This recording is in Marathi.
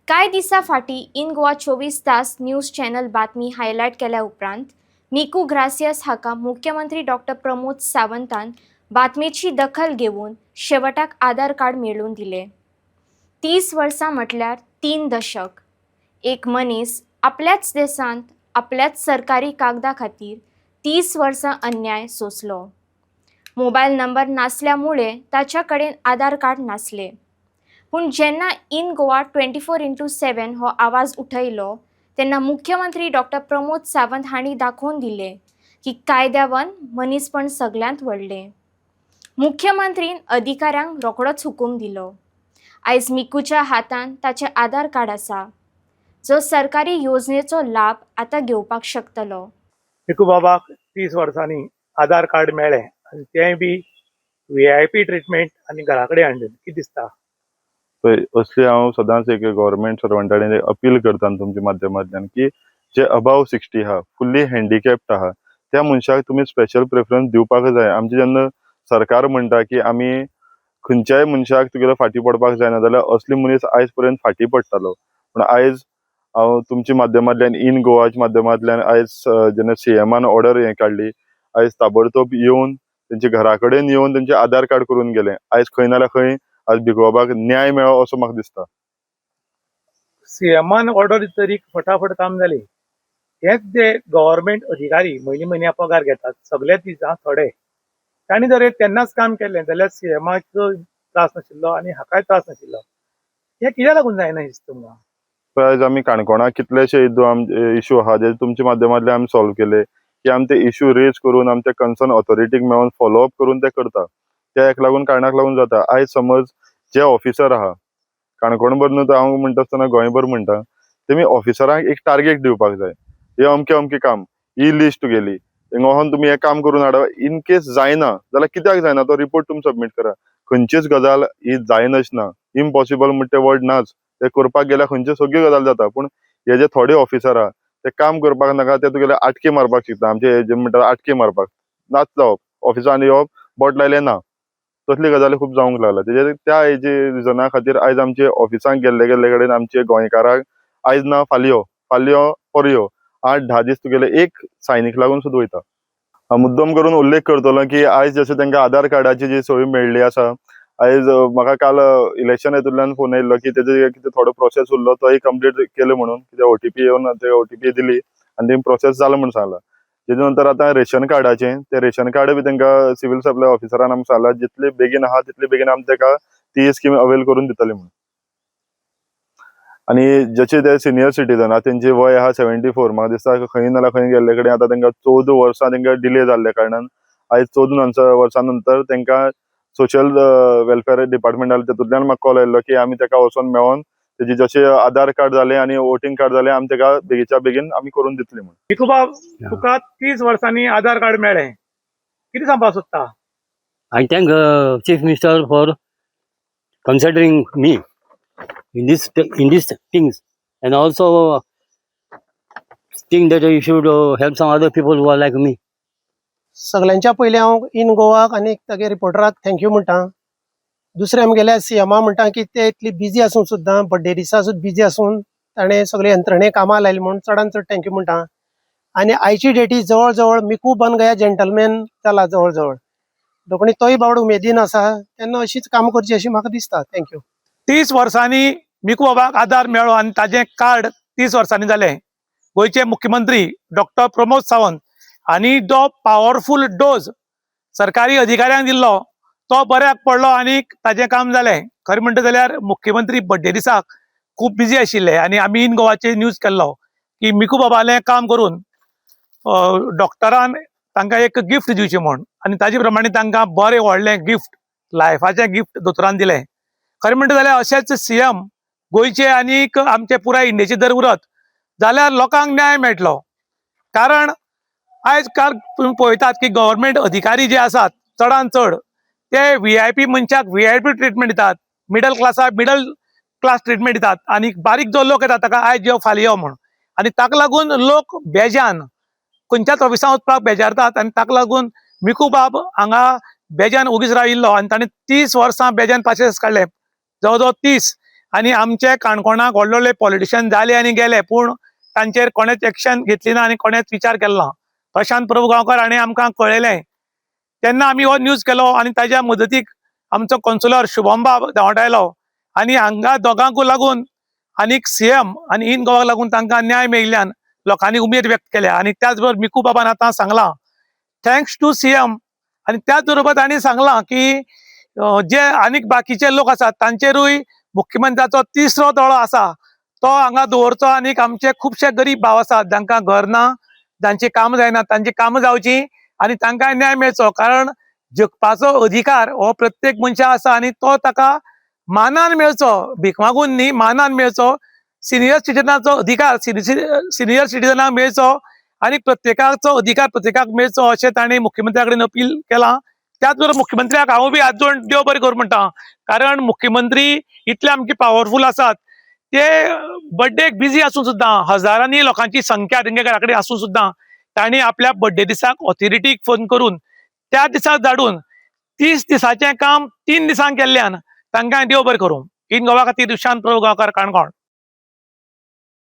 काय दिसा फाटी इन गोवा 24 तास न्यूज चॅनल बातमी हायलाइट केल्या उपरांत मिकू ग्रासियस हाका मुख्यमंत्री डॉक्टर प्रमोद सावंतान बातमेची दखल घेऊन शेवटाक आधार कार्ड मेळवून दिले। 30 वर्सां म्हटल्यार 3 दशक। एक मनीस आपल्याच देशांत आपल्याच सरकारी कागदा खातीर 30 वर्सां अन्याय सोंसलो। मोबाईल नंबर नासल्यामुळे ताच्या कडेन आधार कार्ड नासले। पूण जेन्ना इन गोवा 24/7 हो आवाज उठयलो तेन्ना मुख्यमंत्री डॉक्टर प्रमोद सावंत हांणी दाखोवन दिले की कायद्यावन मनीसपण सगळ्यांत व्हडलें। मुख्यमंत्रीन अधिकाऱ्यांक रोखडोच हुकूम दिलो। आयज मिकूच्या हातान ताचें आधार कार्ड आसा, जो सरकारी योजनेचो लाभ आतां घेवपाक शकतलो। मिकू बाबाक 30 वर्सांनी आधार कार्ड मेळ्ळें आनी तेंय बी VIP ट्रिटमेंट आनी घरा कडेन हाडलें। कितें दिसता? असली हांव सदांच एक गव्हर्नमेंट सर्वंटा कडेन अपील करता तुमच्या माध्यमांतल्यान की जे अबाव 60 आहा, फुल्ली हँडिकॅप्ड आहा, त्या मनशाक तुमी स्पेशल प्रेफरन्स दिवपाक जाय। आमचे जेन्ना सरकार म्हणटा की आमी खंयच्याय मनशाक तुगेलो फाटी पडपाक जायना, जाल्यार असली मनीस आयज पर्यंत फाटी पडटालो। पूण आयज हांव तुमच्या माध्यमांतल्यान इन गोवाच्या माध्यमांतल्यान आयज जेन्ना CMन ऑर्डर काडली, आयज ताबडतोब येवन तेंच्या घरा कडेन येवन तेंचे आधार कार्ड करून गेले। आयज खंय नाल्यार खंय आज भिकू बाबाक न्याय मेळ्ळो असो म्हाका दिसता। CMन ऑर्डर दितरी फटाफट काम जालें। हेच जे गव्हर्नमेंट अधिकारी म्हयन्या पगार घेतात, सगळे दिसा थोडे, तांणी जर तेन्नाच काम केलें जाल्यार CMक त्रास नाशिल्लो आनी हाकाय त्रास नाशिल्लो। हे कित्याक लागून जायना दिसता तुमकां? आयज आमी काणकोणा कितलेशे इश्यू आहा जे तुमच्या माध्यमांतल्यान आमी सॉल्व केले की आमी ते इश्यू रेज करून आमी ते कन्सर्न ऑथॉरिटीक मेळोन फॉलोअप करून ते करता। त्या एक लागून कारणाक लागून जाता। आयज समज जे ऑफिसर आहा, काणकोणभर न्हू तर हांव म्हणटा आसतना गोंयभर म्हणटा, तेमी ऑफिसरांक एक टार्गेट दिवपाक जाय। हे अमके अमके काम, ही लिस्ट तुगेली, हिंगा वचोन तुमी हे काम करून हाडा। इन केस जायना जाल्यार कित्याक जायना तो रिपोर्ट तुमी सबमीट करा। खंयचीच गजाल ही जायनच ना, इम्पॉसिबल म्हणटा ते वर्ड नाच। ते करपाक गेल्यार खंयची सगळी गजाल जाता, पूण हे जे थोडे ऑफिसर आहा ते काम करपाक नाका, ते तुगेले आटके मारपाक शिकता। आमचे जे म्हणटा आटके मारपाक, नाच जावप, ऑफिसान येवप, बोट लायलें ना, तसली गजाली खूब जावंक लागला। त्या हेजे रिजना खातीर आयज आमचे ऑफिसांक गेल्ले कडेन आमचे गोंयकाराक आयज ना फाल्यो, फाल्यो परयो 8-10 दीस तुगेले एक सायनीक लागून सुद्दां वयता। हांव मुद्दम करून उल्लेख करतलो की आयज जशें तांकां आधार कार्डाची जी सोय मेळ्ळी आसा, आयज म्हाका काल इलेक्शन हेतूंतल्यान फोन येयल्लो की तेजे कितें थोडो प्रोसेस उरलो तोय कंप्लीट केलो म्हणून, कितें OTP येवन ते OTP दिली आनी ती प्रोसेस जालो म्हणून सांगला। तेजे नंतर आतां रेशन कार्डाचें, ते रेशन कार्ड बी तांकां सिव्हिल सप्लाय ऑफिसरान आमकां सांगला जितले बेगीन आहा तितले बेगीन आमी ताका ती स्कीम अवेल करून दितली म्हणून। आनी जशे ते सिनियर सिटीजन तेंचे वय आहा 74, म्हाका दिसता खंय नाल्यार खंय गेल्ले कडेन आतां तांकां 14 वर्सां तांकां डिले जाल्ल्या कारणान आयज 14 वर्सां नंतर तांकां सोशल वेलफेअर डिपार्टमेंट आसा तेतूंतल्यान म्हाका कॉल आयल्लो की आमी ताका वचोन मेळोन तेजे जशें आधार कार्ड जालें आनी वोटींग कार्ड जालें आमी ताका बेगीच्या बेगीन आमी करून दितले म्हणून। मिकू बाब, तुका 30 वर्सांनी आधार कार्ड मेळ्ळें, कितें सांगपाक सोदता? I thank Chief Minister for considering me in this things, and also think that you should help some other people who are like me. सगळ्यांच्या पयलीं हांव इन गोवाक आनी तागे रिपोर्टराक थँक्यू म्हणटा। दुसरें आमगेल्या CMा म्हणटा की ते इतली बिजी आसून सुद्दां, बड्डे दिसा सुद्दां बिजी आसून ताणें सगळे यंत्रणे कामां लायली म्हणून चडांत चड थँक्यू म्हणटा। आनी आयची डेटी जवळ जवळ मिकू बन गया जेंटलमॅन जाला जवळ जवळ, दोगणी तोय बावड उमेदीन आसा, तेन्ना अशीच काम करची अशी म्हाका दिसता। थँक्यू। 30 वर्सांनी मिकू बाबाक आधार मेळ्ळो आनी ताजें कार्ड 30 वर्सांनी जालें। गोंयचे मुख्यमंत्री डॉक्टर प्रमोद सावंत हांणी जो पॉवरफूल डोज सरकारी अधिकाऱ्यांक दिल्लो तो बऱ्याक पडलो आनी ताजें काम जालें। खरें म्हणटा जाल्यार मुख्यमंत्री बड्डे दिसाक खूब बिजी आशिल्ले आनी आमी इन गोवाचेर न्यूज केल्लो की मिकू बाबालें काम करून डॉक्टरान तांकां एक गिफ्ट दिवचें म्हूण, आनी ताजे प्रमाणे तांकां बरें व्हडलें गिफ्ट, लायफाचें गिफ्ट दोतोरान दिलें। खरें म्हणटा जाल्यार अशेच CM गोंयचे आनीक आमचे पुराय इंडियेचे जर उरत जाल्यार लोकांक न्याय मेळटलो। कारण आयज काल तुम्ही पळयतात की गव्हर्नमेंट अधिकारी जे आसात चडांत चड ते VIP मनशाक VIP ट्रिटमेंट दितात, मिडल क्लासाक मिडल क्लास ट्रिटमेंट दितात, आनी बारीक जो लोक येता ताका आयज यो फाल्यां यो म्हूण, आनी ताका लागून लोक बेजान खंयच्याच ऑफिसांत वचपाक बेजारतात। आनी ताका लागून मिकू बाब हांगा बेजान उगीच राविल्लो आनी ताणें 30 वर्सां बेजान पाशेस काडले, जवळ जवळ 30, आनी आमचे काणकोणाक व्हडले व्हडले पॉलिटिशियन जाले आनी गेले, पूण तांचेर कोणेच एक्शन घेतली ना आनी कोणेच विचार केलो ना. प्रशांत प्रभू गांवकर हाणें आमकां कळयलें तेन्ना आमी हो न्यूज केलो आनी ताज्या मदतीक आमचो कौन्सिलर शुभमबाब धांवडायलो आनी हांगा दोगांकूय लागून आनीक सीएम आनी इन गोवाक लागून तांकां न्याय मेळिल्ल्यान लोकांनी उमेद व्यक्त केल्या. आनी त्याच बरोबर मिकू बाबान आतां सांगलां थँक्स टू सीएम. आनी त्याच बरोबर तांणी सांगलां की जे आनीक बाकीचे लोक आसात तांचेरूय मुख्यमंत्र्याचो तिसरो दोळो आसा तो हांगा दवरचो. आनीक आमचे खुबशे गरीब भाव आसात जांकां घर ना, जांची कामां जायना, तांची कामां जावची आनी तांकां न्याय मेळचो. कारण जगपाचो अधिकार हो प्रत्येक मनशाक आसा आनी तो ताका मानान मेळचो, भीक मागून न्ही, मानान मेळचो. सिनियर सिटीजनाचो अधिकार सिनियर सिटीजनाक मेळचो आनी प्रत्येकाचो अधिकार प्रत्येकाक मेळचो अशें तांणी मुख्यमंत्र्या कडेन अपील केलां. त्याच बरोबर मुख्यमंत्र्याक हांव बी हात जोडून देव बरें करूं म्हणटा. कारण मुख्यमंत्री इतले आमचे पावरफूल आसात, ते बर्थडेक बिजी आसून सुद्दां, हजारांनी लोकांची संख्या तेंगे घरा कडेन आसून सुद्दां तांणी आपल्या बर्थडे दिसाक ऑथॉरिटीक फोन करून त्या दिसाक धाडून 30 दिसाचें काम 3 दिसांक केल्ल्यान तांकां देव बरें करूं. इन गोवा खातीर दुशांत प्रभू गांवकर, काणकोण.